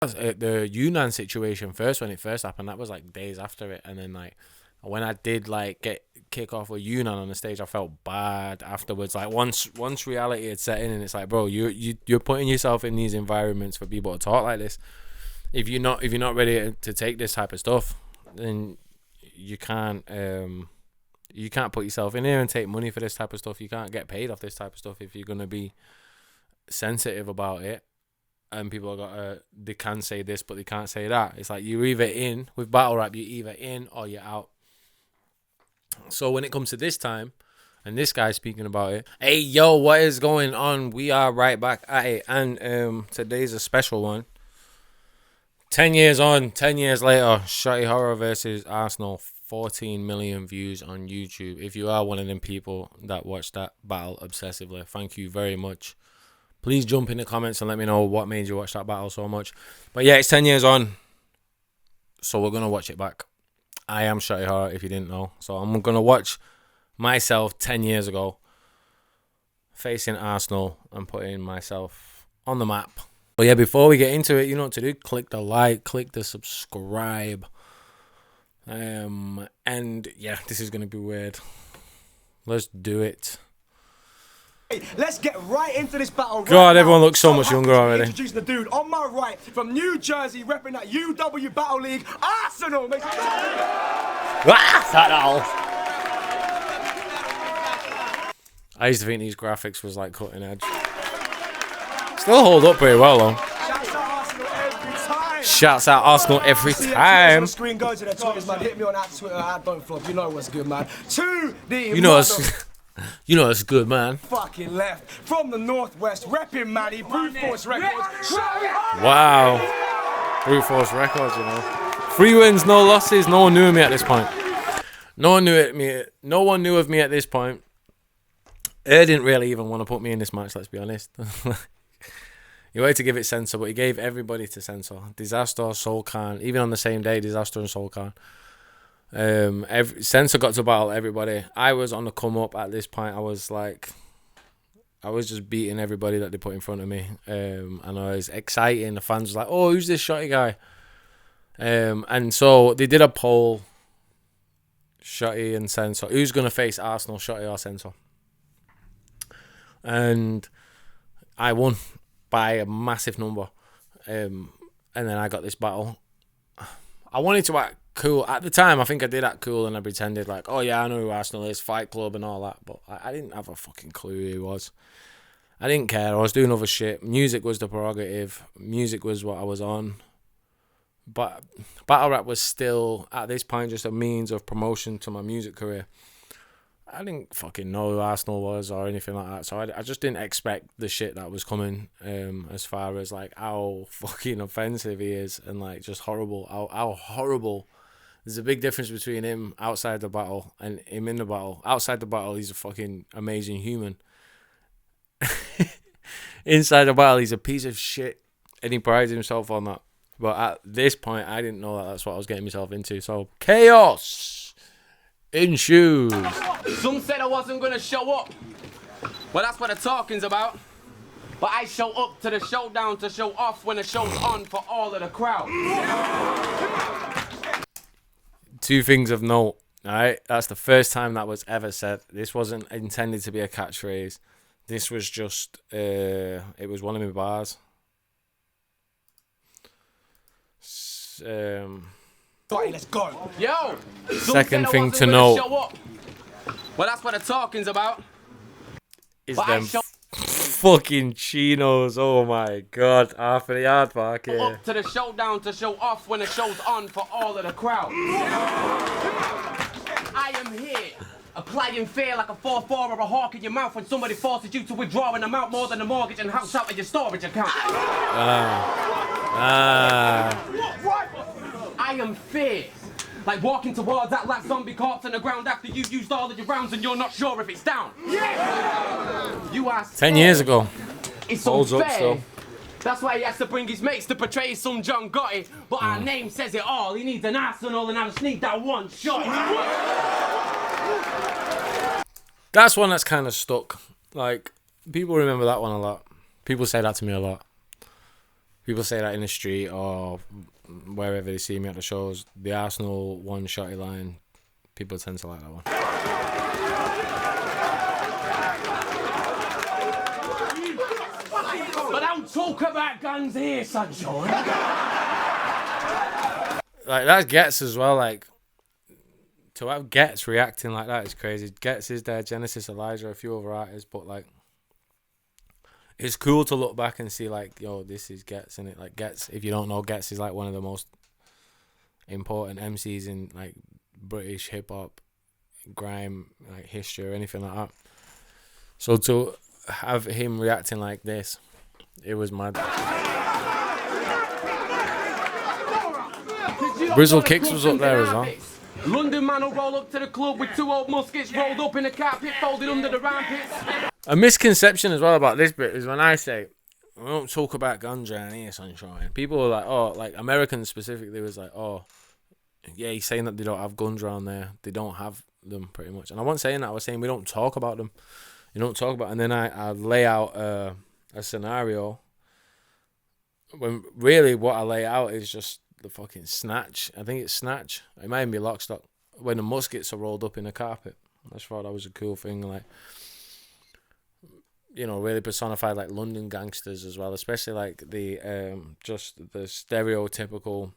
The Yunnan situation first, when it first happened, that was like days after it, and then like when I did like get kick off with Yunnan on the stage, I felt bad afterwards. Like once reality had set in, and it's like, bro, you're putting yourself in these environments for people to talk like this. If you're not ready to take this type of stuff, then you can't put yourself in here and take money for this type of stuff. You can't get paid off this type of stuff if you're gonna be sensitive about it. And people they can say this, but they can't say that. It's like you're either in with battle rap, you're either in or you're out. So when it comes to this time, and this guy speaking about it, hey yo, what is going on? We are right back at it, and today's a special one. 10 years on, 10 years later, Shotty Horroh versus Arsonal, 14 million views on YouTube. If you are one of them people that watch that battle obsessively, thank you very much. Please jump in the comments and let me know what made you watch that battle so much. But yeah, it's 10 years on, so we're going to watch it back. I am Shotty Horroh, if you didn't know. So I'm going to watch myself 10 years ago facing Arsonal and putting myself on the map. But yeah, before we get into it, you know what to do. Click the like, click the subscribe. And yeah, this is going to be weird. Let's do it. Let's get right into this battle. God, everyone looks so much younger already. Introducing the dude on my right from New Jersey, repping that UW Battle League, Arsonal. I used to think these graphics was like cutting edge. Still hold up pretty well though. Shouts out Arsonal every time. Screen, go to their Twitters, man. Hit me on that Twitter. I don't flop. You know what's good, man. To the You know it's good, man. Fucking left from the northwest, repping Manny, Brute Force Records. Wow, Brute Force Records. You know, 3 wins, no losses. No one knew of me at this point. No one knew of me at this point. Didn't really even want to put me in this match. Let's be honest. He wanted to give it Censor, but he gave everybody to Censor. Disaster, Soul Khan, even on the same day, Disaster and Soul Khan. Censor got to battle everybody. I was on the come up at this point. I was just beating everybody that they put in front of me. And I was exciting. The fans was like, oh, who's this Shotty guy? And so they did a poll. Shotty and Censor. Who's going to face Arsonal, Shotty or Censor? And I won by a massive number. And then I got this battle. I wanted to act cool. At the time, I think I did act cool and I pretended like, oh yeah, I know who Arsonal is, Fight Club and all that. But I didn't have a fucking clue who he was. I didn't care. I was doing other shit. Music was the prerogative. Music was what I was on. But battle rap was still, at this point, just a means of promotion to my music career. I didn't fucking know who Arsonal was or anything like that. So I just didn't expect the shit that was coming, as far as like how fucking offensive he is and like just horrible. How horrible. There's a big difference between him outside the battle and him in the battle. Outside the battle, he's a fucking amazing human. Inside the battle, he's a piece of shit and he prides himself on that. But at this point, I didn't know that that's what I was getting myself into. So, chaos ensues. Some said I wasn't going to show up. Well, that's what the talking's about. But I show up to the showdown to show off when the show's on for all of the crowd. 2 things of note, alright? That's the first time that was ever said. This wasn't intended to be a catchphrase. This was just, it was one of my bars. Let's go. Yo! Second thing to note. Well, that's what the talking's about. Is them fucking chinos. Oh my god. Half of the yard park here. Up to the showdown to show off when the show's on for all of the crowd. I am here, applying fear like a 4-4 or a hawk in your mouth when somebody forces you to withdraw an amount more than a mortgage and house out of your storage account. I am fierce. Like walking towards that last zombie corpse on the ground after you've used all of your rounds and you're not sure if it's down. Yeah. You are 10 years ago. It's unfair. That's why he has to bring his mates to portray some John Gotti. But our name says it all. He needs an Arsonal and I just need that one shot. That's one that's kind of stuck. Like, people remember that one a lot. People say that to me a lot. people say that in the street or wherever they see me at the shows. The Arsonal one Shotty line, people tend to like that one. But don't talk about guns here, sunshine. Like, that gets as well, like, to have Gets reacting like that is crazy. Gets is there, Genesis, Elijah, a few other artists, but, like, it's cool to look back and see, like, yo, this is Gets, innit? Like, Gets, if you don't know, Gets is, like, one of the most important MCs in, like, British hip-hop, grime, like, history or anything like that. So to have him reacting like this, it was mad. Brizzle Kicks was up there as well. London man will roll up to the club with 2 old muskets rolled up in a carpet folded under the armpits. A misconception as well about this bit is when I say, we don't talk about ganja and here, sunshine. People were like, oh, like Americans specifically was like, oh, yeah, he's saying that they don't have guns around there. They don't have them pretty much. And I wasn't saying that. I was saying we don't talk about them. You don't talk about, and then I lay out a scenario when really what I lay out is just the fucking Snatch. I think it's Snatch. It might even be Lock, Stock. When the muskets are rolled up in a carpet. I just thought that was a cool thing. Like, you know, really personified like London gangsters as well, especially like the just the stereotypical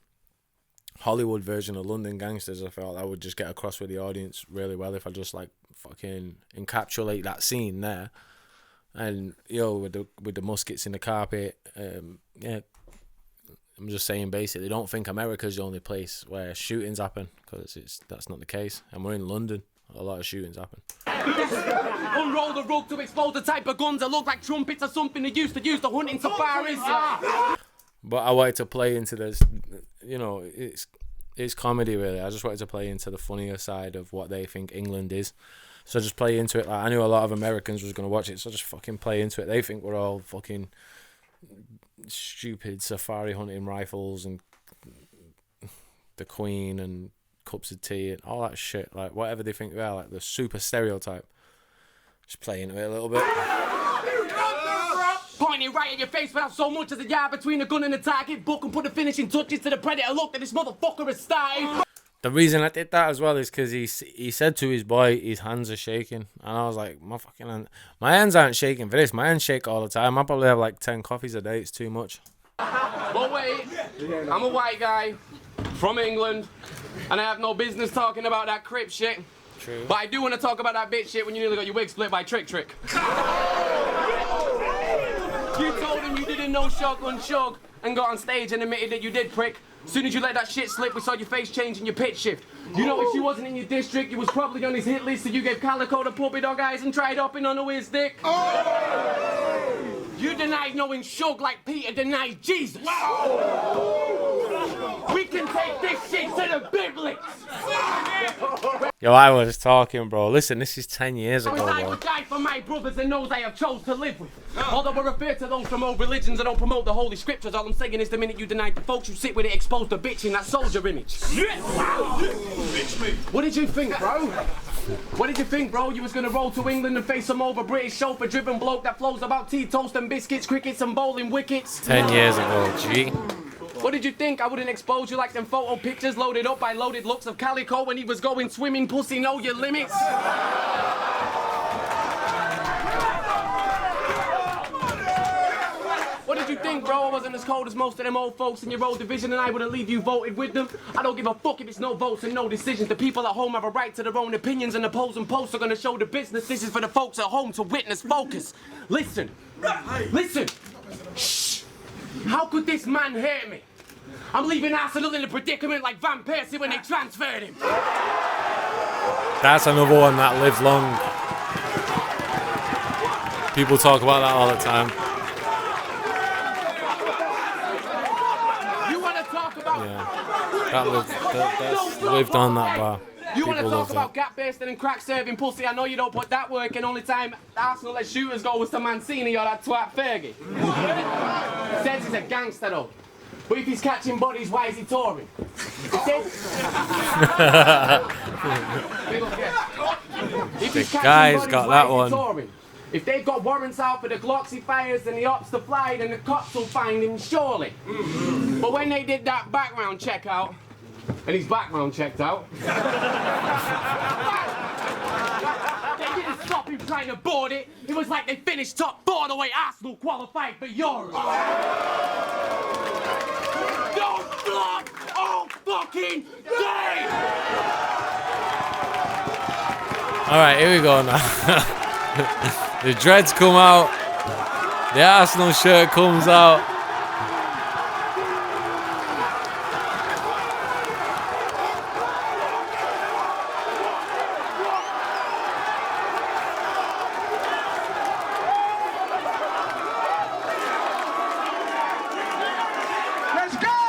Hollywood version of London gangsters. I felt I would just get across with the audience really well if I just like fucking encapsulate that scene there. And yo, with the muskets in the carpet, yeah, I'm just saying basically, don't think America's the only place where shootings happen, because that's not the case. And we're in London, a lot of shootings happen. Unroll the rug to expose the type of guns that look like trumpets or something they used to use to hunt in safaris. But I wanted to play into this, you know, it's comedy really. I just wanted to play into the funnier side of what they think England is. So just play into it. Like, I knew a lot of Americans was going to watch it, so just fucking play into it. They think we're all fucking stupid safari hunting rifles and the Queen and cups of tea and all that shit. Like, whatever they think we are, like the super stereotype. Just play into it a little bit. Pointing right at your face without so much as a yard between the gun and the target. Book and put the finishing touches to the predator. Look that this motherfucker has started. The reason I did that as well is because he said to his boy his hands are shaking, and I was like, my fucking hand, my hands aren't shaking for this. My hands shake all the time. I probably have like 10 coffees a day. It's too much. But wait, I'm a white guy from England, and I have no business talking about that Crip shit. True. But I do want to talk about that bitch shit when you nearly got your wig split by Trick. You told him you didn't know Shotgun Shug and got on stage and admitted that you did, prick. As soon as you let that shit slip, we saw your face change and your pitch shift. You know, if she wasn't in your district, you was probably on his hit list, so you gave Calico the puppy dog eyes and tried hopping on his dick. You denied knowing Shug like Peter denied Jesus. We can take this shit to the biblics. Yo, I was talking, bro. Listen, this is 10 years ago, I bro. would die for my brothers and those I have chose to live with. Although I refer to those from old religions that don't promote the holy scriptures, all I'm saying is the minute you deny the folks you sit with it, expose the bitch in that soldier image. What did you think, bro? What did you think, bro? You was gonna roll to England and face some over British chauffeur-driven bloke that flows about tea, toast and biscuits, crickets and bowling wickets? 10 years ago, G. What did you think? I wouldn't expose you like them photo pictures loaded up by loaded looks of Calico when he was going swimming, pussy, know your limits? What did you think, bro? I wasn't as cold as most of them old folks in your old division, and I wouldn't leave you voted with them. I don't give a fuck if it's no votes and no decisions. The people at home have a right to their own opinions, and the polls and posts are gonna show the business. This is for the folks at home to witness. Focus. Listen. Listen. Shh. How could this man hurt me? I'm leaving Arsonal in a predicament like Van Persie when they transferred him. That's another one that lives long. People talk about that all the time. You want to talk about... Yeah. That's lived on that bar. You want to People talk love about that. gap basting and crack serving pussy? I know you don't put that work in. Only time Arsenal let shooters go was to Mancini or that twat Fergie. Says he's a gangster though. But if he's catching bodies, why is he touring? The guy's got that one. If they've got warrants out for the Glocks he fires and the ops to fly, then the cops will find him surely. But when they did that background check out, and his background checked out, they didn't stop him trying to board it. It was like they finished top 4 the way Arsenal qualified for Europe. Don't block all fucking day! Alright, here we go now. The dreads come out. The Arsenal shirt comes out. Let's go!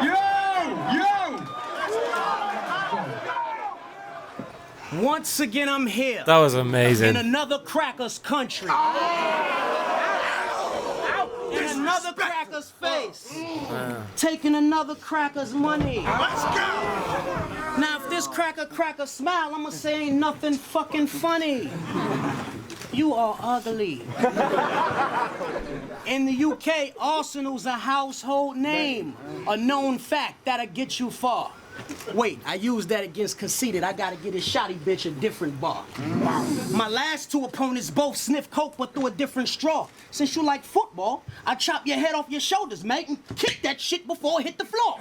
Yo! Once again, I'm here. That was In amazing. another cracker's country. In another cracker's face. Taking another cracker's money. Let's go! Now, if this cracker smile, I'ma say ain't nothing fucking funny. You are ugly. In the UK, Arsenal's a household name. A known fact that'll get you far. Wait, I used that against Conceited. I gotta get his Shotty bitch a different bar. My last 2 opponents both sniff coke but through a different straw. Since you like football, I chop your head off your shoulders, mate, and kick that shit before it hit the floor.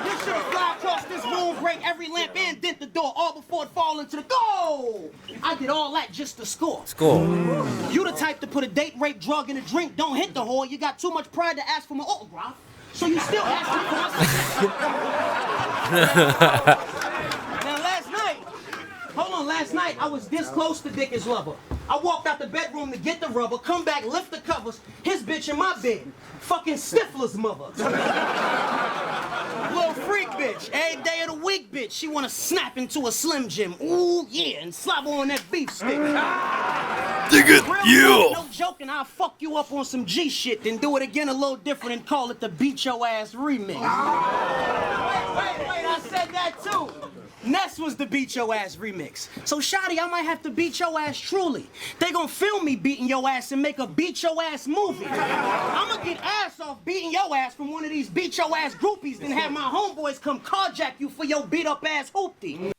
This shit fly across this room, break every lamp and dent the door, all before it fall into the goal. I did all that just to score. Score. You the type to put a date, rape, drug in a drink, don't hit the whore. You got too much pride to ask for my autograph. So you still asking for my Now last night I was this close to Dickens' lover. I walked out the bedroom to get the rubber, come back, lift the covers, his bitch in my bed. Fucking Stifler's mother. Little freak bitch, every day of the week bitch. She wanna snap into a Slim Jim, ooh yeah, and slobber on that beef stick. Dig it, Real no joking, I'll fuck you up on some G shit, then do it again a little different and call it the Beat Your Ass remix. Wait, I said that too. Ness was the Beat Your Ass remix. So Shotty, I might have to beat your ass truly. They gon' film me beating your ass and make a Beat Your Ass movie. I'ma get ass off beating your ass from one of these Beat Your Ass groupies, then have my homeboys come carjack you for your beat up ass hoopty.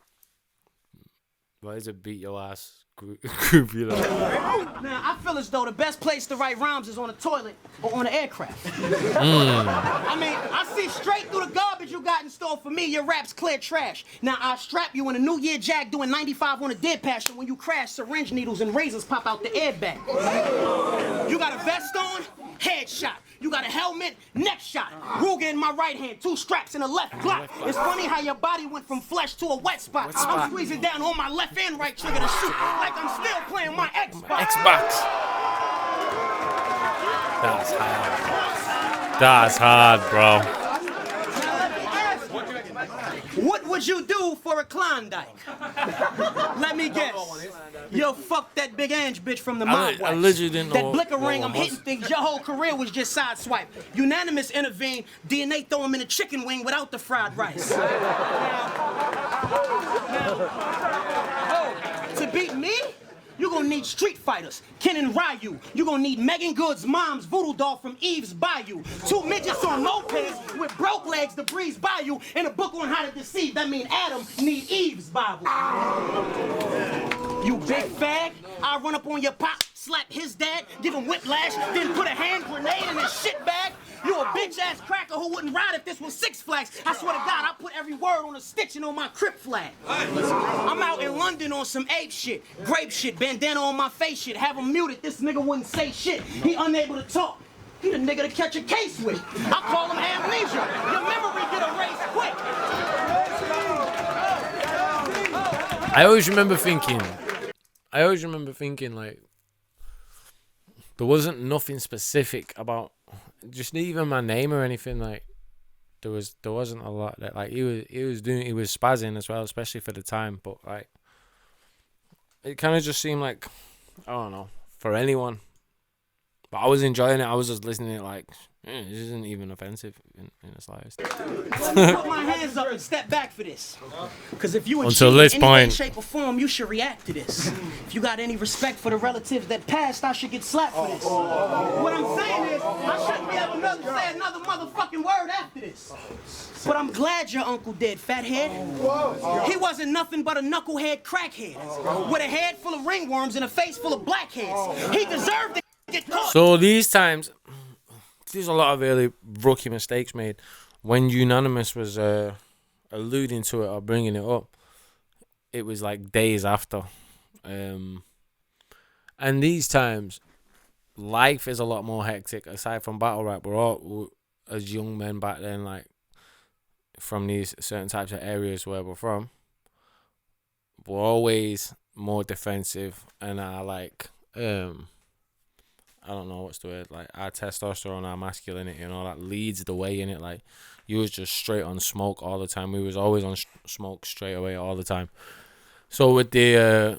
Why is it beat your ass group you like? Now, I feel as though the best place to write rhymes is on a toilet or on an aircraft. I mean, I see straight through the garbage you got in store for me. Your rap's clear trash. Now, I'll strap you in a New Year Jag doing 95 on a dead passion. When you crash, syringe needles and razors pop out the airbag. You got a vest on? Headshot. You got a helmet? Neck shot. Ruger in my right hand, 2 straps in the left Glock. It's funny how your body went from flesh to a wet spot. I'm squeezing down on my left and right trigger to shoot like I'm still playing my Xbox. That's hard. That's hard, bro. Now let me ask you, what would you do for a Klondike? Let me guess. You'll fuck that big Ange bitch from the Mind I Wipes. literally didn't know that blicker what ring, it I'm was. hitting things. Your whole career was just sideswipe. Unanimous intervene. DNA throw him in a chicken wing without the fried rice. To beat me, you're gonna need Street Fighters, Ken and Ryu. You're gonna need Megan Good's mom's voodoo doll from Eve's Bayou. 2 midgets on mopeds with broke legs to breeze by you, and a book on how to deceive. That mean Adam need Eve's Bible. You big fag, I run up on your pop, slap his dad, give him whiplash, then put a hand grenade in his shit bag. You a bitch-ass cracker who wouldn't ride if this was Six Flags. I swear to God, I put every word on a stitching on my Crip flag. I'm out in London on some ape shit, grape shit, bandana on my face shit. Have him muted, this nigga wouldn't say shit. He unable to talk. He the nigga to catch a case with. I call him amnesia. Your memory get erased quick. I always remember thinking, like, there wasn't nothing specific about just even my name or anything. Like, there wasn't a lot that, like, he was spazzing as well, especially for the time. But like, it kind of just seemed like, I don't know, for anyone, But I was enjoying it. I was just listening to it like, this isn't even offensive in the slightest. Let me put my hands up and step back for this. Because if you Until achieve this in any way, point. shape, or form, you should react to this. If you got any respect for the relatives that passed, I should get slapped for this. What I'm saying is, I shouldn't be able to say another motherfucking word after this. But I'm glad your uncle dead, fathead. He wasn't nothing but a knucklehead crackhead with a head full of ringworms and a face full of blackheads. He deserved to get caught. So these times, there's a lot of really rookie mistakes made. When Unanimous was alluding to it or bringing it up, it was like days after. And these times, life is a lot more hectic. Aside from battle rap, we're all, as young men back then, like, from these certain types of areas where we're from, we're always more defensive, and our like I don't know what's the word, like our testosterone, our masculinity and all that leads the way in it. Like, you was just straight on smoke all the time. We was always on smoke straight away all the time. So with the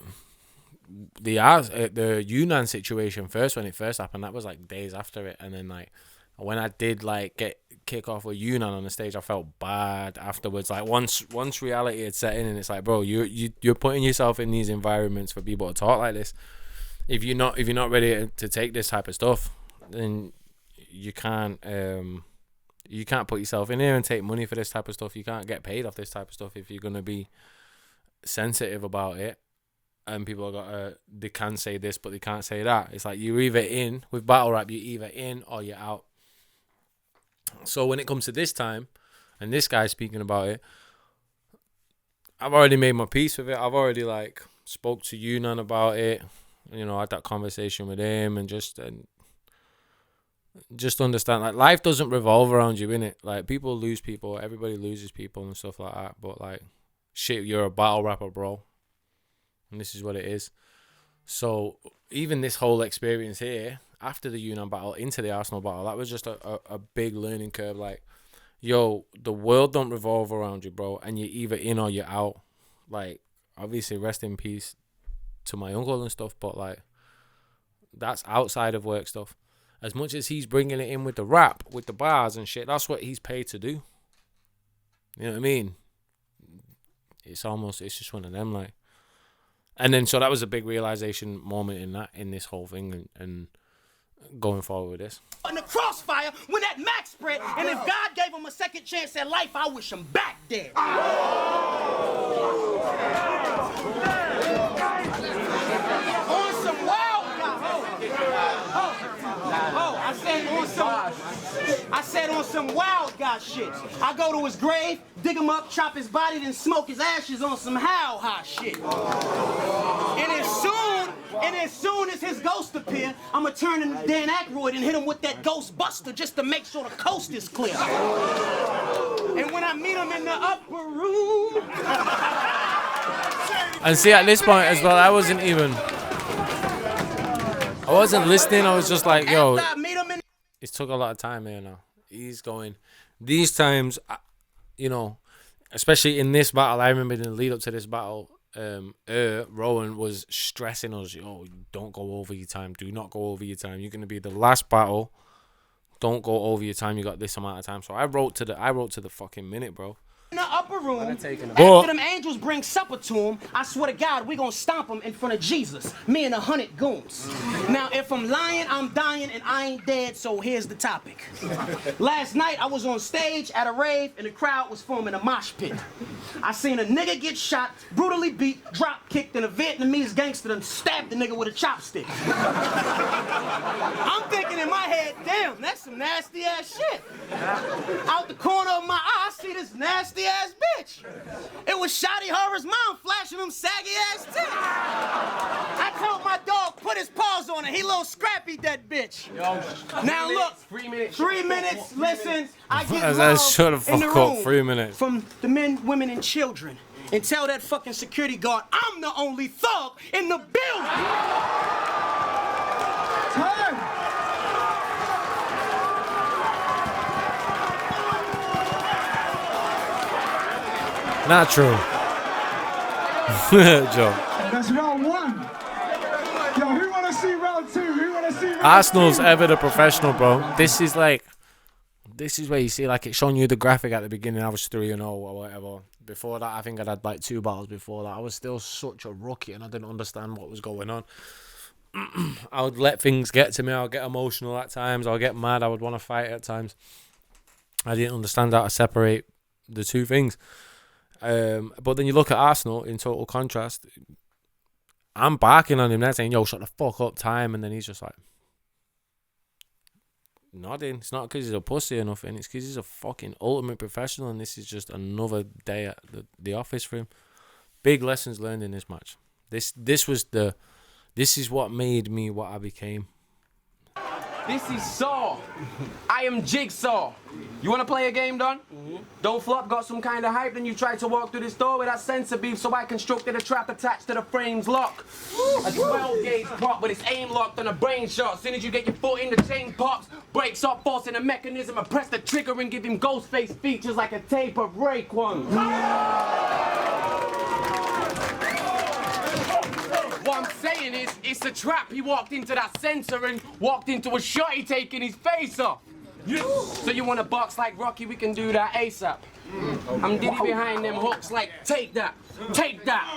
Yunnan situation first, when it first happened, that was like days after it. And then like when I did like get kick off with Yunnan on the stage, I felt bad afterwards. Like once reality had set in, and it's like, bro, you're putting yourself in these environments for people to talk like this. If you're not ready to take this type of stuff, then you can't put yourself in here and take money for this type of stuff. You can't get paid off this type of stuff if you're gonna be sensitive about it. And people they can say this, but they can't say that. It's like you're either in with battle rap, you're either in or you're out. So when it comes to this time, and this guy speaking about it, I've already made my peace with it. I've already like spoke to Yunnan about it. You know, I had that conversation with him, and just understand, like, life doesn't revolve around you, innit? Like, people lose people, everybody loses people and stuff like that. But like, shit, you're a battle rapper, bro, and this is what it is. So even this whole experience here, after the Yunnan battle into the Arsonal battle, that was just a big learning curve. Like, yo, the world don't revolve around you, bro, and you're either in or you're out. Like, obviously, rest in peace to my uncle and stuff, but like, that's outside of work stuff. As much as he's bringing it in with the rap, with the bars and shit, that's what he's paid to do. You know what I mean? It's just one of them, like. And then, so that was a big realization moment in this whole thing, and going forward with this. In the crossfire, when that max spread, and if God gave him a second chance at life, I wish him back dead. On some wild I said on some wild guy shit. I go to his grave, dig him up, chop his body, then smoke his ashes on some how-ha shit. And as soon as his ghost appear, I'ma turn into Dan Aykroyd and hit him with that ghost buster just to make sure the coast is clear. And when I meet him in the upper room... And see, at this point as well, I wasn't listening. I was just like, yo, it took a lot of time here now. He's going, these times, you know, especially in this battle, I remember in the lead up to this battle, Rowan was stressing us, yo, don't go over your time. Do not go over your time. You're going to be the last battle. Don't go over your time. You got this amount of time. So I wrote to the fucking minute, bro. In the upper room, after them angels bring supper to him, I swear to God, we gonna stomp him in front of Jesus, me and 100 goons. Now, if I'm lying, I'm dying, and I ain't dead, so here's the topic. Last night, I was on stage at a rave, and the crowd was forming a mosh pit. I seen a nigga get shot, brutally beat, drop kicked, and a Vietnamese gangster done stabbed the nigga with a chopstick. I'm thinking in my head, damn, that's some nasty ass shit. Out the corner of my eye, I see this nasty ass bitch. It was Shotty Horroh's mom flashing them saggy ass tits. I told my dog put his paws on it. He little scrappy, that bitch. Yo, now look, 3 minutes. 3 minutes. Listen, I get Shut the love in the fuck room up. 3 minutes. from the men, women, and children. And tell that fucking security guard I'm the only thug in the building. Time. Not true. Joe. That's round one. Yo, we want to see round two. We want to see Arsenal's ever the professional, bro. This is where you see like it's showing you the graphic at the beginning. I was 3-0 or whatever. Before that, I think I'd had like 2 battles before that. I was still such a rookie and I didn't understand what was going on. I would let things get to me. I would get emotional at times. I would get mad. I would want to fight at times. I didn't understand how to separate the two things. But then you look at Arsenal in total contrast. I'm barking on him there saying, yo, shut the fuck up, time. And then he's just like nodding. It's not because he's a pussy or nothing. It's because he's a fucking ultimate professional and this is just another day at the office for him. Big lessons learned in this match. This is what made me what I became. This is Saw. I am Jigsaw. You want to play a game, Don? Don't flop, got some kind of hype, then you tried to walk through this door with that sensor beef, so I constructed a trap attached to the frame's lock. A 12-gauge prop, but it's aim locked on a brain shot. As soon as you get your foot in, the chain pops, breaks up, forcing a mechanism. I press the trigger and give him ghost face features like a tape of Raekwon. What I'm saying is, it's a trap. He walked into that sensor and walked into a shotty taking his face off. So you want to box like Rocky? We can do that ASAP. I'm Diddy behind them hooks like, take that, take that.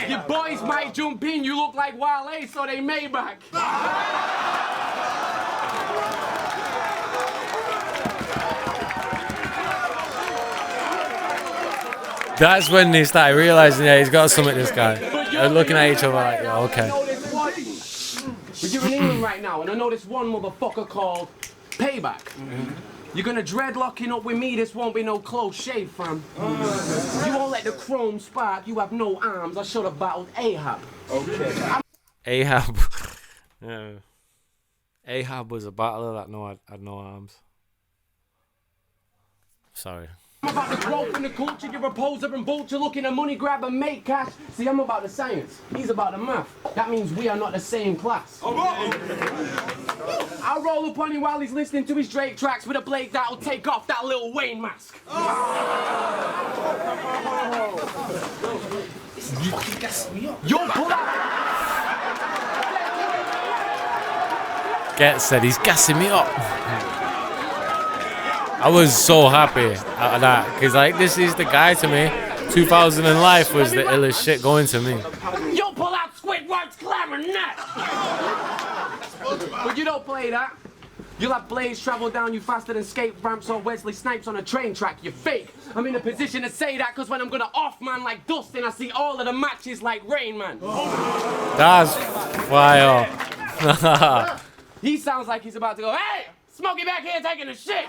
Your boys might jump in, you look like Wale, so they Maybach. That's when they started realizing, yeah, he's got something, this guy. They're looking at each other like, yeah, okay. But you're in England right now, and I know this one motherfucker called Payback. You're gonna dreadlocking up with me, this won't be no close shave, fam. You won't let the chrome spark, you have no arms. I should have battled Ahab. Okay. Ahab. Yeah. Ahab was a battler that had no arms. Sorry. I'm about the growth and the culture, you're a poser and vulture looking at money, grab and make cash. See, I'm about the science, he's about the math. That means we are not the same class. I'll roll up on him while he's listening to his Drake tracks with a blade that'll take off that Lil Wayne mask. You'll pull out. Get said he's gassing me up. I was so happy at that because like this is the guy to me. 2000 in life was the illest shit going to me. You'll pull out Squidward's clarinet. But you don't play that. You'll have blades travel down you faster than skate ramps or Wesley Snipes on a train track. You're fake. I'm in a position to say that because when I'm gonna off man like Dustin, I see all of the matches like Rain Man. That's fire. He sounds like he's about to go, hey! Smokey back here taking a shit!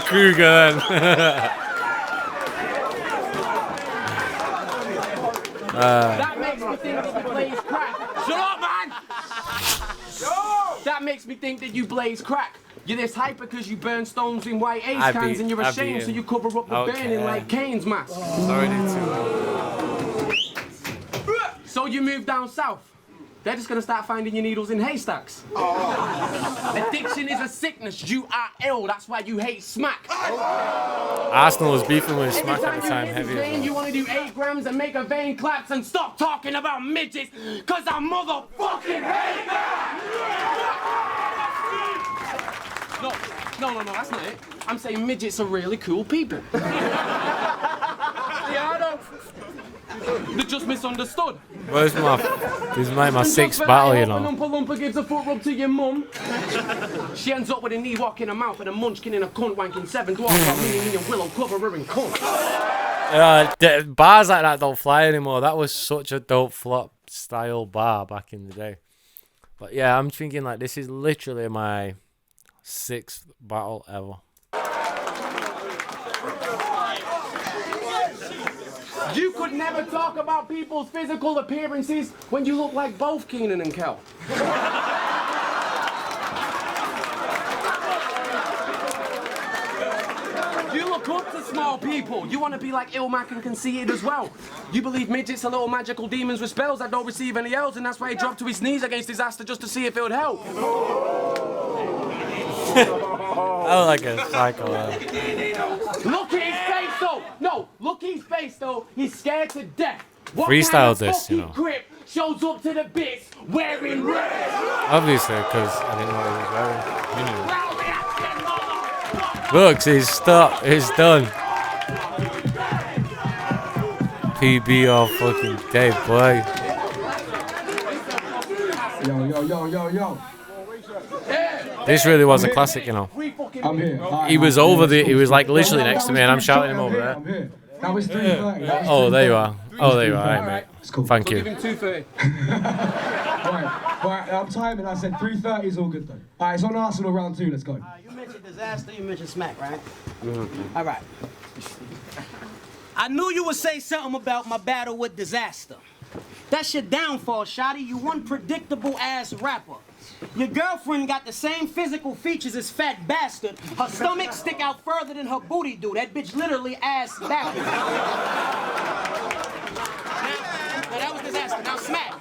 Kruger. That makes me think that you blaze crack. Shut up, man! That makes me think that you blaze crack. You're this hyper because you burn stones in white ace cans and you're ashamed, so you cover up the burning like Kane's mask. Sorry, So you move down south. They're just gonna start finding your needles in haystacks. Addiction is a sickness. You are ill. That's why you hate smack. Arsenal was beefing with Smack at the time, heavy. You want to do 8 grams and make a vein collapse and stop talking about midgets, cause I motherfucking hate that. No, that's not it. I'm saying midgets are really cool people. Yeah, I know. They're just misunderstood. Where's my... This is my 6th battle, you know. Lumpa gives a foot rub to your mum. She ends up with a knee walk in her mouth and a munchkin in a cunt wanking 7 dwarfs while me and Willow cover her in cunt. Bars like that don't fly anymore. That was such a dope flop style bar back in the day. But yeah, I'm thinking like this is literally my 6th battle ever. You could never talk about people's physical appearances when you look like both Keenan and Kel. You look up to small people. You want to be like Ilmac and conceited as well. You believe midgets are little magical demons with spells that don't receive any elves, and that's why he dropped to his knees against disaster just to see if it would help. I was like a psycho. Look at his face though. No, look at his face though. He's scared to death. freestyled this, you know. Grip shows up to the bits wearing red. Obviously, because I didn't know what he was wearing. You knew. Look, he's stopped. It's done. PB all fucking day, boy. Yo. This really was a classic, you know. I'm here. He was over the. He was like literally next to me, and I'm shouting him over there. I'm here. That was 3:30. Oh, there you are. Oh, there you are. All right, mate. Thank you. Right, I'm timing. I said 3:30 is all good though. All right, it's on Arsenal round 2. Let's go. You mentioned disaster, you mentioned smack, right? All right. I knew you would say something about my battle with disaster. That's your downfall, Shotty. You one predictable ass rapper. Your girlfriend got the same physical features as Fat Bastard. Her stomach stick out further than her booty do. That bitch literally ass backwards. Now that was disaster. Now smack.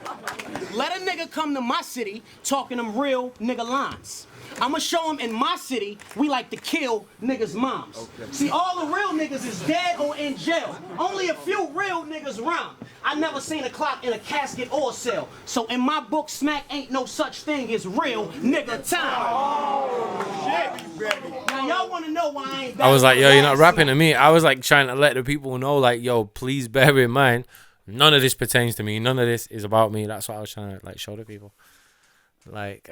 Let a nigga come to my city talking them real nigga lines. I'ma show him in my city, we like to kill niggas' moms. Okay. See, all the real niggas is dead or in jail. Only a few real niggas rhyme. I never seen a clock in a casket or a cell. So in my book, smack ain't no such thing as real nigga time. Oh, shit. Now y'all wanna know why I ain't I was like, yo, you're not rapping to me. I was like trying to let the people know, like, yo, please bear in mind, none of this pertains to me. None of this is about me. That's what I was trying to like show the people. Like,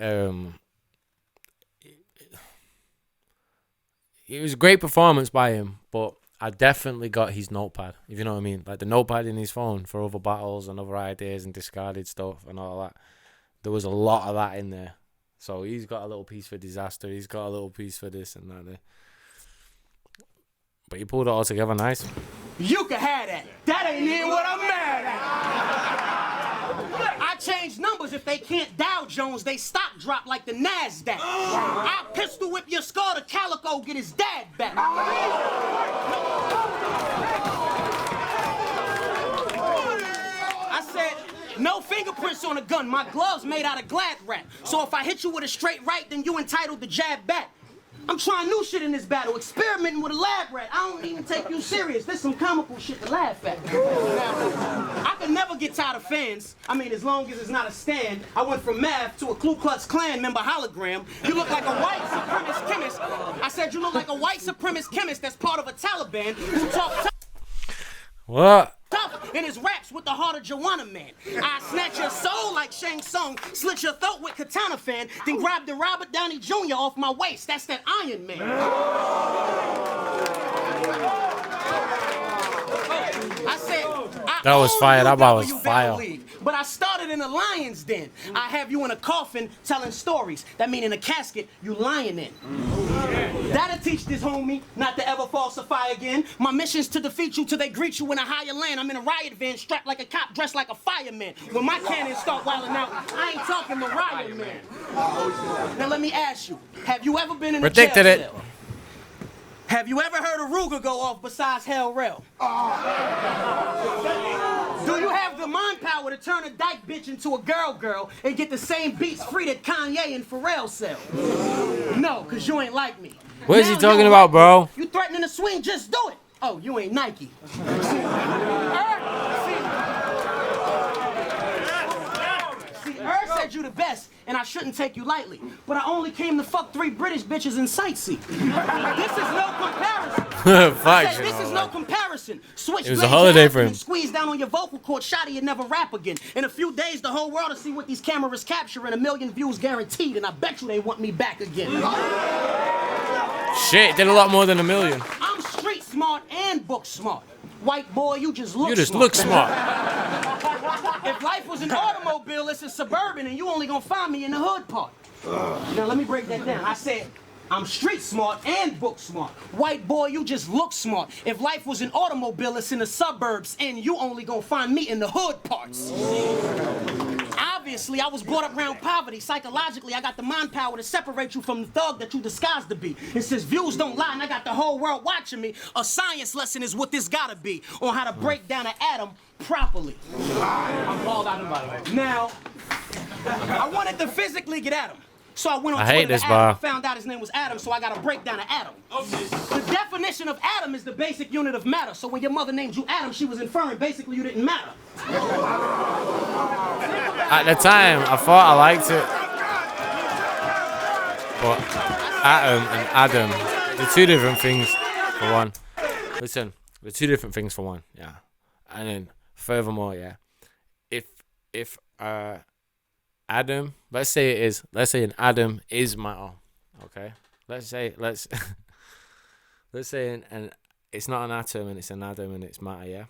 it was a great performance by him, but I definitely got his notepad, if you know what I mean. Like the notepad in his phone for other battles and other ideas and discarded stuff and all that. There was a lot of that in there. So he's got a little piece for disaster. He's got a little piece for this and that. But he pulled it all together nice. You can have that. That ain't even what I'm mad at. I change numbers if they can't Dow Jones, they stock drop like the NASDAQ. I pistol whip your skull to Calico, get his dad back. I said, no fingerprints on a gun. My gloves made out of Glad wrap. So if I hit you with a straight right, then you entitled to jab back. I'm trying new shit in this battle, experimenting with a lab rat. I don't even take you serious. This some comical shit to laugh at. Now, I can never get tired of fans. I mean, as long as it's not a stand. I went from math to a Ku Klux Klan member hologram. You look like a white supremacist chemist. I said you look like a white supremacist chemist that's part of a Taliban who talk What? tough in his raps with the heart of Joanna Man. I snatch your soul like Shang Tsung, slit your throat with Katana Fan, then grab the Robert Downey Jr. off my waist. That's that Iron Man. I said, that was fire. That bar was fire. But I started in a lion's den. I have you in a coffin telling stories. That mean in a casket, you lying in. That'll teach this homie not to ever falsify again. My mission's to defeat you till they greet you in a higher land. I'm in a riot van, strapped like a cop, dressed like a fireman. When my cannons start wilding out, I ain't talking Mariah, man. Now let me ask you, have you ever been in a jail cell? Have you ever heard a Ruger go off besides Hell Rail? Do you have the mind power to turn a dyke bitch into a girl and get the same beats free that Kanye and Pharrell sell? No, because you ain't like me. What is he talking about, bro? You threatening to swing, just do it. Oh, you ain't Nike. Said you the best, and I shouldn't take you lightly. But I only came to fuck 3 British bitches and sightsee. This is no comparison. This is no comparison. Switch it was a holiday for him. Squeeze down on your vocal cord, Shotty, and never rap again. In a few days, the whole world will see what these cameras capture, and 1 million views guaranteed. And I bet you they want me back again. Shit, did a lot more than 1 million. I'm street smart and book smart. White boy, you just look smart. You just look smart. If life was an automobile, it's a Suburban, and you only gonna find me in the hood part. Now let me break that down. I said, I'm street smart and book smart. White boy, you just look smart. If life was an automobile, it's in the suburbs, and you only gonna find me in the hood parts. Obviously, I was brought up around poverty. Psychologically, I got the mind power to separate you from the thug that you disguised to be. And since views don't lie and I got the whole world watching me, a science lesson is what this gotta be on how to break down an atom properly. I'm balled out, by the way. Now, I wanted to physically get at him. So I went on I hate Twitter this to Adam. bar. I found out his name was Adam, so I got to break down to Adam. The definition of atom is the basic unit of matter. So when your mother named you Adam, she was inferring basically you didn't matter. At the time, I thought I liked it. But atom and Adam, they're two different things for one. Listen, they're two different things for one, yeah. And then furthermore, yeah, if Adam, let's say an atom is matter, okay? Let's say an it's not an atom and it's an atom and it's matter, yeah.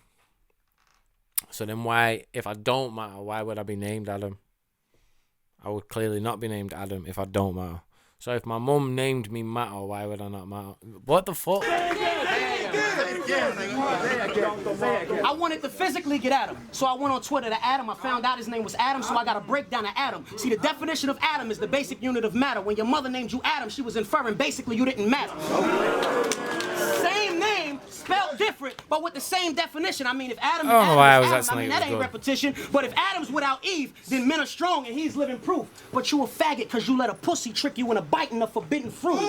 So then why, if I don't matter, why would I be named Adam? I would clearly not be named Adam if I don't matter. So if my mum named me Matter, why would I not matter? What the fuck? I wanted to physically get Adam, so I went on Twitter to Adam. I found out his name was Adam, so I got to break down to Adam. See, the definition of atom is the basic unit of matter. When your mother named you Adam, she was inferring basically you didn't matter. Same name, spelled different, but with the same definition. I mean, if Adam and Adam is Adam, I mean, that ain't repetition. But if Adam's without Eve, then men are strong and he's living proof. But you a faggot because you let a pussy trick you into biting the forbidden fruit.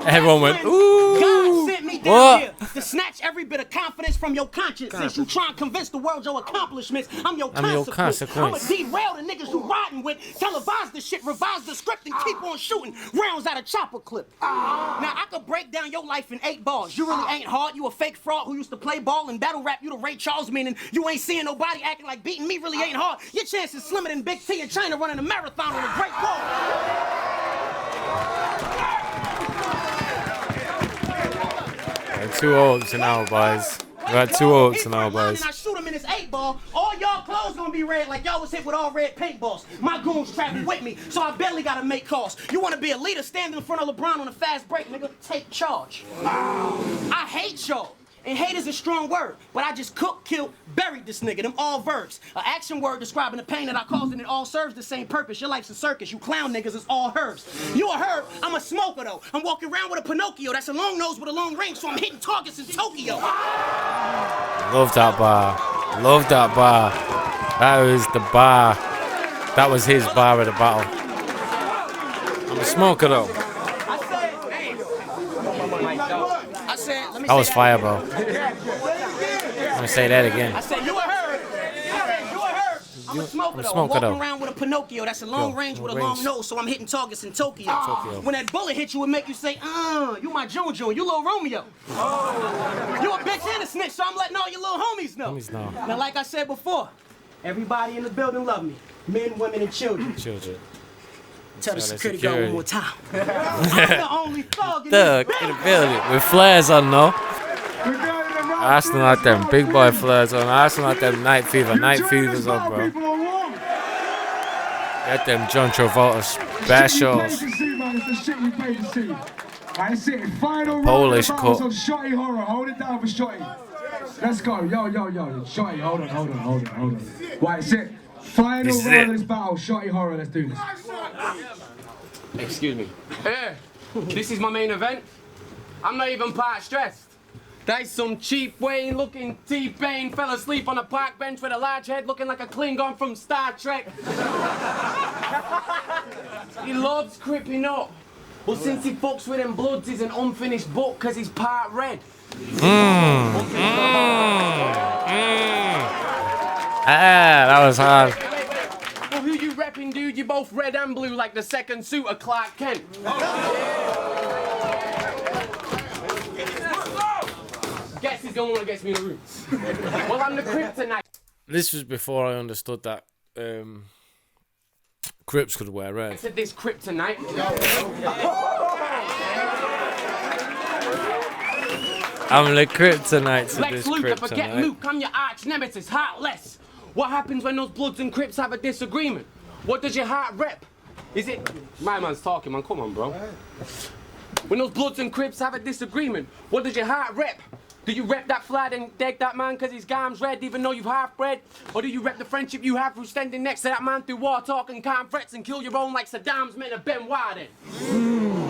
Everyone went, ooh. God sent me down here to snatch every bit of confidence from your conscience. Since you try and convince the world your accomplishments, I'm your consequence. I'ma derail the niggas you riding with, televise the shit, revise the script, and keep on shooting rounds out of chopper clip. Now, I could break down your life in 8 bars. You really ain't hard. You a fake fraud who used to play ball and battle rap. You the Ray Charles, meaning you ain't seeing nobody acting like beating me really ain't hard. Your chance is slimmer than Big T in China running a marathon on a great ball. We're too old to know, boys. We're too old to know, boys. And I shoot him in his 8-ball. All y'all clothes gonna be red like y'all was hit with all red paintballs. My goons travel with me, so I barely gotta make calls. You wanna be a leader, stand in front of LeBron on a fast break, nigga? Take charge. I hate y'all. And hate is a strong word, but I just cooked, killed, buried this nigga, them all verbs. An action word describing the pain that I caused, and it all serves the same purpose. Your life's a circus, you clown niggas, it's all herbs. You a herb, I'm a smoker though. I'm walking around with a Pinocchio, that's a long nose with a long range, so I'm hitting targets in Tokyo. Love that bar. Love that bar. That was the bar. That was his bar of the battle. I'm a smoker though. That was fire, bro. I'm gonna say that again. I said, you a herb. You a herb. I'm a smoker though. I'm walking around with a Pinocchio. That's a long range with a long nose, so I'm hitting targets in Tokyo. When that bullet hit you, it make you say, you my June, you little Romeo. You a bitch and a snitch, so I'm letting all your little homies know. Now, like I said before, everybody in the building love me. Men, women, and children. Tell the security guard one more time. I'm the only thug in the building. With flares on, no? Arsonal like them big boy flares on. Arsonal like them night fevers on, bro. Get them John Travolta specials. Polish cut. Shotty Horroh, hold it down for Shotty. Let's go, yo. Shotty, hold on. Right, sit. Final round of this battle, Shotty Horroh, let's do this. Excuse me. Hey, this is my main event. I'm not even part stressed. That's some cheap Wayne looking T-Pain fell asleep on a park bench with a large head looking like a Klingon from Star Trek. He loves creeping up. But since he fucks with them bloods, he's an unfinished book because he's part red. That was hard. Well, who you repping, dude? You're both red and blue like the second suit of Clark Kent. Guess he's the only one that gets me in the room. Well, I'm the kryptonite. This was before I understood that Crips could wear red. I said this kryptonite. I'm the kryptonite to Lex this Luthor, forget kryptonite. Luke, I'm your arch nemesis, Heartless. What happens when those Bloods and Crips have a disagreement? What does your heart rep? Is it... My man's talking, man, come on, bro. When those Bloods and Crips have a disagreement, what does your heart rep? Do you rep that flat and deck that man because his gums red even though you've half-bred? Or do you rep the friendship you have through standing next to that man through war talking calm threats and kill your own like Saddam's men of Ben Laden?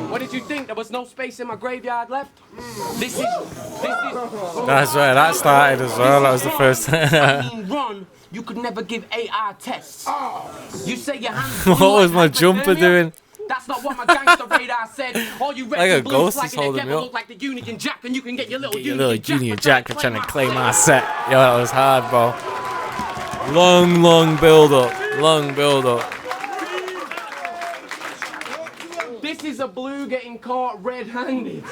What did you think? There was no space in my graveyard left? This is... That's where that started as well. That was the first. I mean run, You could never give AI tests. You say your hands. What was my jumper doing? That's not what my gangster radar said. All you Like a ghost is holding me up. look like the Union Jack, and you can get your little Union Jack for trying to claim our set. Yo, that was hard, bro. Long build up. Long build up. This is a blue getting caught red-handed.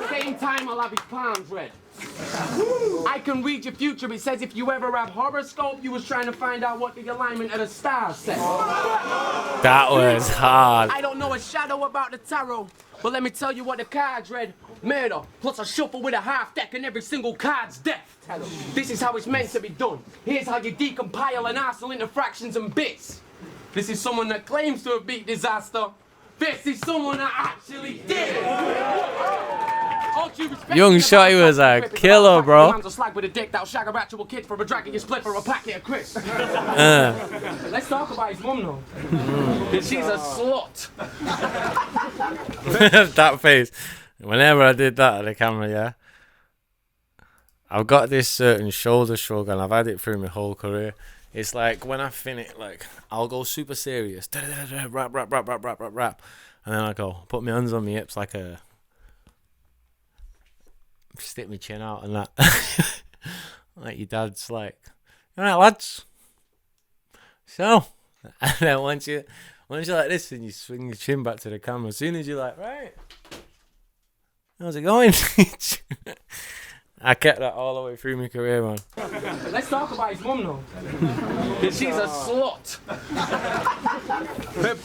Same time I'll have his palms red. I can read your future. It says if you ever have horoscope, you was trying to find out what the alignment of the stars said. That was hard. I don't know a shadow about the tarot, but let me tell you what the cards read. Murder, plus a shuffle with a half deck and every single card's death. This is how it's meant to be done. Here's how you decompile an Arsonal into fractions and bits. This is someone that claims to have beat disaster. This is someone that actually did it. Young Shotty was a killer, bro. Let's talk about his mum though. She's a slut. That face. Whenever I did that at the camera, yeah. I've got this certain shoulder shrug and I've had it through my whole career. It's like when I finish, like, I'll go super serious. Rap. And then I go, put my hands on my hips like a... Stick my chin out and that. Like your dad's like, alright lads. So, and then once you're like this and you swing your chin back to the camera, as soon as you're like, right, how's it going? I kept that all the way through my career, man. Let's talk about his mum though. She's a slut. Her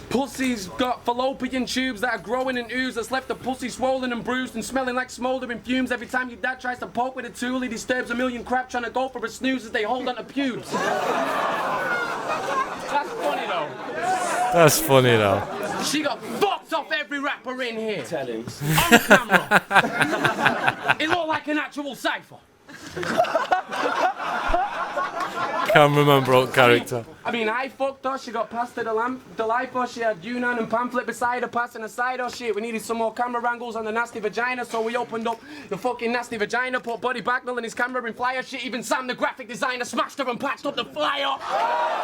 pussy's got fallopian tubes that are growing and ooze that's left the pussy swollen and bruised and smelling like smouldering fumes. Every time your dad tries to poke with a tool, he disturbs a million crap trying to go for a snooze as they hold on to pubes. That's funny though. That's funny though. She got fucked off every rapper in here. Tell him. On camera. It looked like an actual cipher. Cameraman broke character. I mean, I fucked her. She got past the lifer. She had Yunnan and pamphlet beside her, passing aside her shit. We needed some more camera angles on the nasty vagina, so we opened up the fucking nasty vagina, put Buddy Bagnall in his camera and flyer shit. Even Sam, the graphic designer, smashed her and patched up the flyer.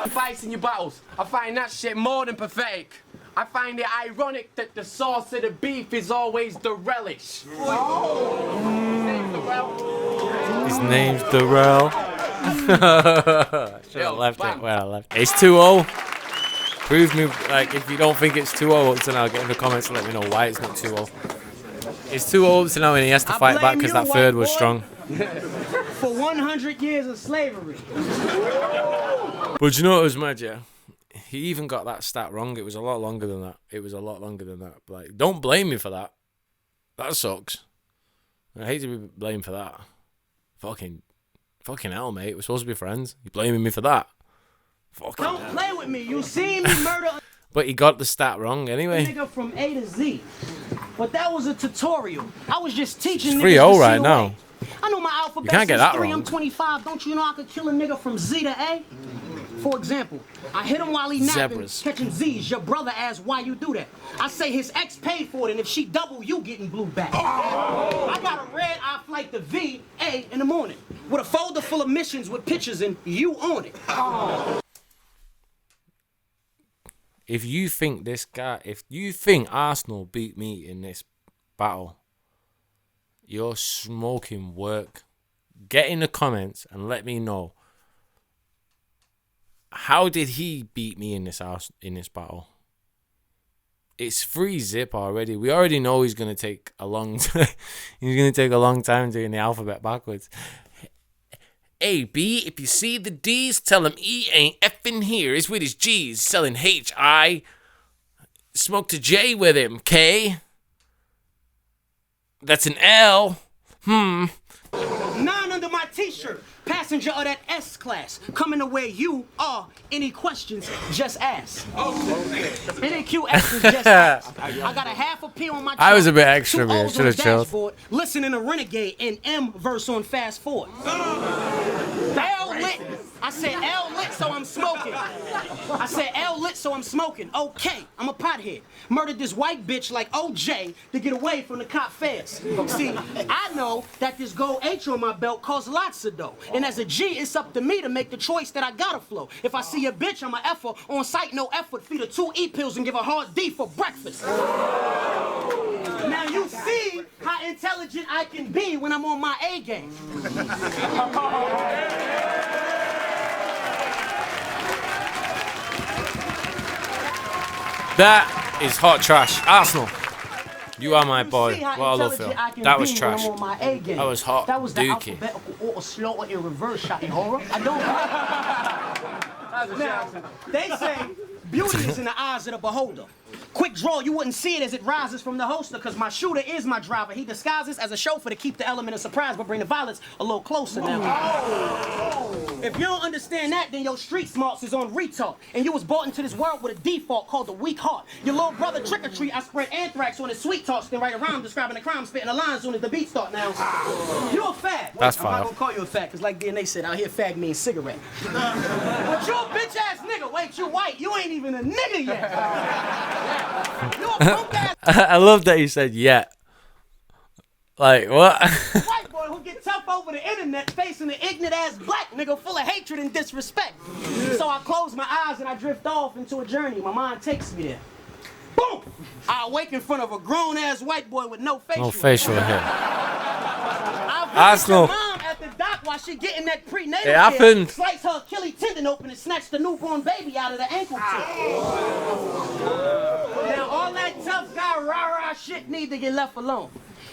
Fights in your battles. I find that shit more than pathetic. I find it ironic that the sauce of the beef is always the relish. His name's Darrell. Should have left it where I left it. It's 2-0. Prove me, like, if you don't think it's 2-0 up to now, get in the comments and let me know why it's not 2-0. It's 2-0 up to now and he has to fight back because that third was strong. For 100 years of slavery. But you know what was mad, yeah? He even got that stat wrong. It was a lot longer than that. Like, don't blame me for that. That sucks. I hate to be blamed for that. Fucking hell, mate. We're supposed to be friends. You blaming me for that? Fucking Don't hell. play with me. You seen me murder But he got the stat wrong a anyway. nigga from A to Z. But that was a tutorial. I was just teaching It's niggas 3-0 to right see now. away. I know my alphabet. You can't get since that 3, wrong. I'm 25. Don't you know I could kill a nigga from Z to A? For example, I hit him while he napping, Zebras. catching Z's. Your brother asked why you do that. I say his ex paid for it, and if she double, you getting blue back. I got a red eye flight to VA in the morning with a folder full of missions with pictures and you on it. If you think Arsenal beat me in this battle, you're smoking work. Get in the comments and let me know. How did he beat me in this battle? It's 3-0 already. We already know he's gonna take a long time. He's gonna take a long time doing the alphabet backwards. A, B, if you see the D's, tell him E ain't effing here. He's with his G's, selling H-I. Smoke to J with him, K. That's an L. 9 under my t-shirt. Passenger of that S class. Coming to where you are. Any questions, just ask. NAQ questions, just ask. I got a half a P on my chart. I was a bit extra, 2 man. O's Should have on the chilled. dashboard, listening to Renegade and M verse on fast forward. Hell lit. I I said L lit, so I'm smoking. I said L lit, so I'm smoking. Okay, I'm a pothead. Murdered this white bitch like OJ to get away from the cop feds. See, I know that this gold H on my belt costs lots of dough. And as a G, it's up to me to make the choice that I gotta flow. If I see a bitch, I'm an effort. On site, no effort. Feed her 2 E-pills and give her hard D for breakfast. Now you see how intelligent I can be when I'm on my A game. That is hot trash. Arsenal, you are my boy. What a love film. That was trash. That was hot. That was the dookie. alphabetical order slaughter in reverse, Shotty Horroh. I don't. Now, they say beauty is in the eyes of the beholder. Quick draw, you wouldn't see it as it rises from the holster, because my shooter is my driver. He disguises as a chauffeur to keep the element of surprise, but bring the violence a little closer now. If you don't understand that, then your street smarts is on retard. And you was brought into this world with a default called the weak heart. Your little brother trick or treat, I spread anthrax on his sweet talks, then write a rhyme describing the crime, spitting a line as soon as the beat start now. You a fag. That's I'm fine. not gonna call you a fag, because like DNA said, out here fag means cigarette. But you a bitch ass nigga. Wait, you white. You ain't even a nigga yet. You a punk ass I love that you said yet. Like what? white boy who get tough over the internet facing an ignorant ass black nigga full of hatred and disrespect. So I close my eyes and I drift off into a journey. My mind takes me there. Boom! I awake in front of a grown ass white boy with no facial. No facial hair. I Arsenal. visit your mom at the dock while she getting that prenatal It care. happened. Slice her Achilles tendon open and snatch the newborn baby out of the ankle tip. Now all that tough guy rah-rah shit need to get left alone.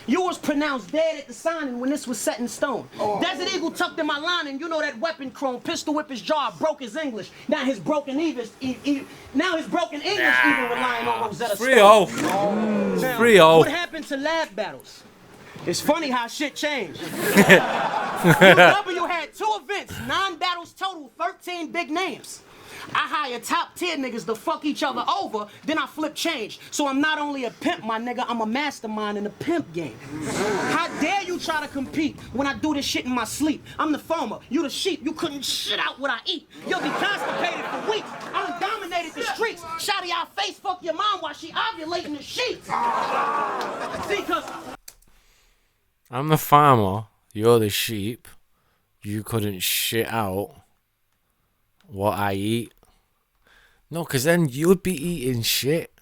You was pronounced dead at the signing when this was set in stone. Desert Eagle tucked in my line, and you know that weapon chrome. Pistol whip his jaw, broke his English. Now his broken English, even relying on Rosetta Stone. 3-0. Now, 3-0. what happened to lab battles? It's funny how shit changed. UW had 2 events, 9 battles total, 13 big names. I hire top tier niggas to fuck each other over, then I flip change. So I'm not only a pimp, my nigga, I'm a mastermind in the pimp game. How dare you try to compete when I do this shit in my sleep? I'm the farmer, you the sheep, you couldn't shit out what I eat. You'll be constipated for weeks. I done dominated the streets. Shotty, I'll face fuck your mom while she ovulating the sheets. See, cause I'm the farmer. You're the sheep. You couldn't shit out what I eat. No, because then you'd be eating shit.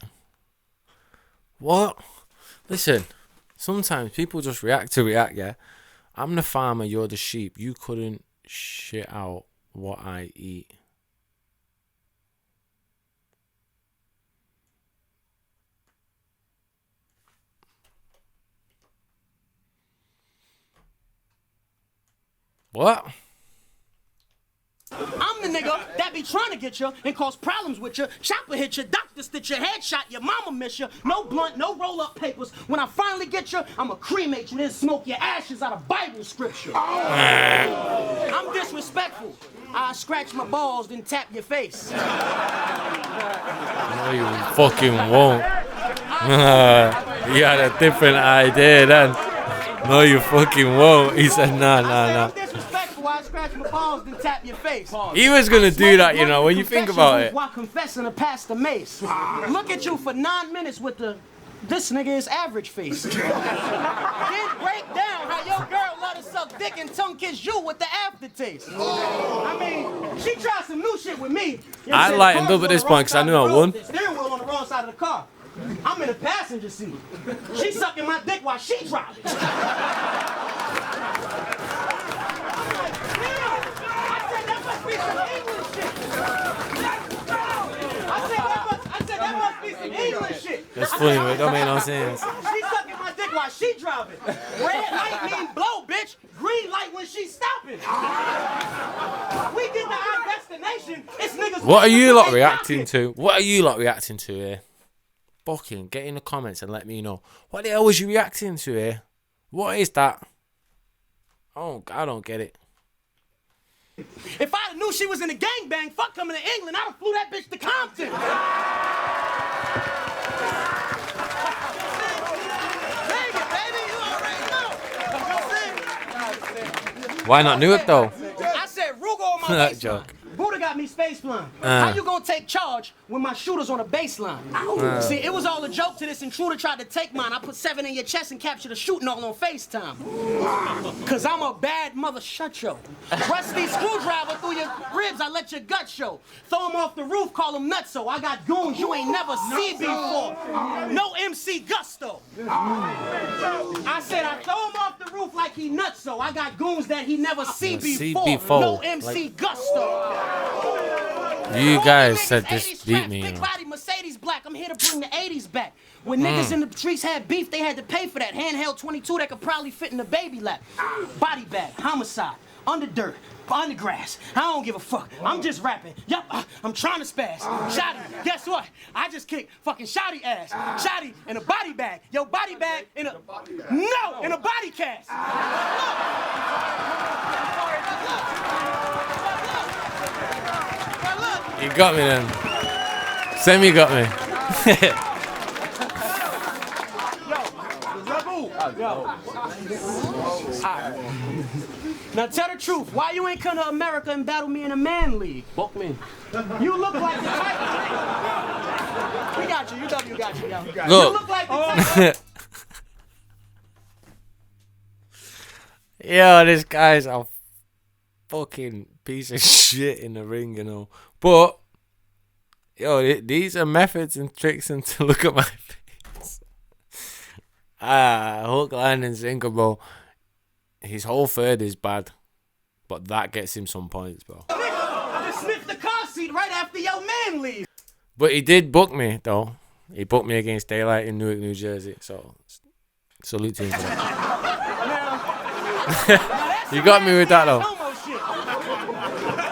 What? Listen, sometimes people just react to react, yeah? I'm the farmer, you're the sheep. You couldn't shit out what I eat. What? I'm the nigga that be trying to get you and cause problems with you. Chopper hit you, doctor stitch your headshot, your mama miss you. No blunt, no roll-up papers. When I finally get you, I'ma cremate you, then smoke your ashes out of Bible scripture. I'm disrespectful. I scratch my balls, then tap your face. No, you fucking won't. You had a different idea then. No, you fucking won't. He said, nah. I'm disrespectful. I scratch my balls, then tap your face. He was gonna do that, you know, when you think about it. While confessing to pass the mace. Look at you for 9 minutes with the this nigga is average face. Then break down how your girl let her suck dick and tongue kiss you with the aftertaste. I mean, she tried some new shit with me. I lightened up at this point because I knew I won. The steering wheel on the wrong side of the car. I'm in the passenger seat. She sucking my dick while she driving. I said that must be some English shit. I said that must be some English shit. That's funny, but it don't make no sense. She sucking my dick while she driving. Red light mean blow, bitch. Green light when she stopping. We get to our destination. It's niggas. What are you lot reacting to? What are you lot reacting to here? Fucking get in the comments and let me know. What the hell was you reacting to here? What is that? I don't get it. If I knew she was in a gangbang, fuck coming to England, I'd have flew that bitch to Compton. Dang it, baby, you already know. Why not Newark though? I said Rugo on my That baseline. joke. Buddha got me space flying. How you gonna take charge when my shooter's on a baseline? See, it was all a joke to this intruder tried to take mine. I put 7 in your chest and captured the shooting all on FaceTime. Cause I'm a bad mother shut yo. Rusty screwdriver through your ribs, I let your gut show. Throw him off the roof, call him nutso. I got goons you ain't never seen before. No MC gusto. I said I throw him off the roof like he nutso. I got goons that he never see before. No MC gusto. You guys said this beat me. Big body Mercedes black. I'm here to bring the 80s back. When niggas in the streets had beef, they had to pay for that. Handheld 22 that could probably fit in the baby lap. Body bag, homicide, under dirt, under grass. I don't give a fuck. I'm just rapping. Yup, I'm trying to spaz. Shotty, guess what? I just kicked fucking Shotty ass. Shotty in a body bag. Yo, body bag in a... No, in a body cast. You got me then. Semi got me. Now tell the truth. Why you ain't come to America and battle me in a man league? Fuck me. You look like the type. We got you. UW got you. Yo. You Look. look like the type. Yo, this guy's a fucking piece of shit in the ring, you know. But yo, these are methods and tricks and to look at my face. Hook, line, and sinker, bro. His whole third is bad, but that gets him some points, bro. I just sniffed the car seat right after your man leave. But he did book me, though. He booked me against Daylight in Newark, New Jersey. So, salute to him for that. You got me with that, though.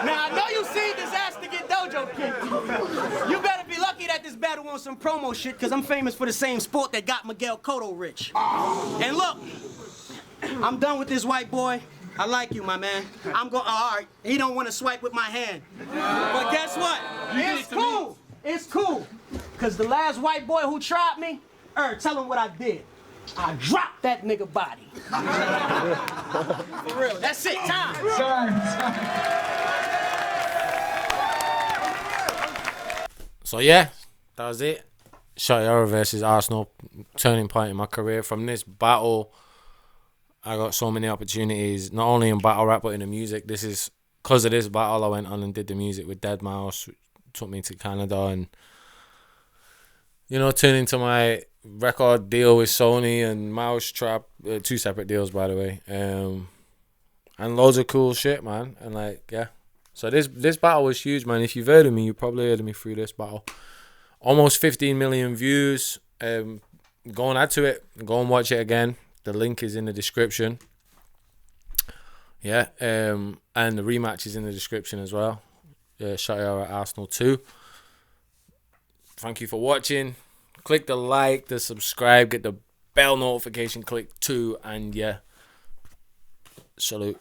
Now, I know you seen Disaster get dojo kicked. You better be lucky that this battle on some promo shit, because I'm famous for the same sport that got Miguel Cotto rich. And look, I'm done with this white boy. I like you, my man. I'm going, all right, he don't want to swipe with my hand. But guess what? It's cool. It's cool. Because the last white boy who tried me, tell him what I did. I dropped that nigga body. For real, that's it, time. So yeah, that was it. Shotty Horroh versus Arsonal, turning point in my career. From this battle, I got so many opportunities, not only in battle rap but in the music. This is because of this battle I went on and did the music with Dead Mouse, took me to Canada, and you know, turned into my record deal with Sony and Mousetrap, 2 separate deals by the way, and loads of cool shit, man. And like, yeah, so this battle was huge, man. If you've heard of me, you probably heard of me through this battle. Almost 15 million views. Go and add to it, go and watch it again. The link is in the description. Yeah, and the rematch is in the description as well. Shotty Horroh at Arsonal 2. Thank you for watching. Click the like, the subscribe, get the bell notification click too, and yeah, salute.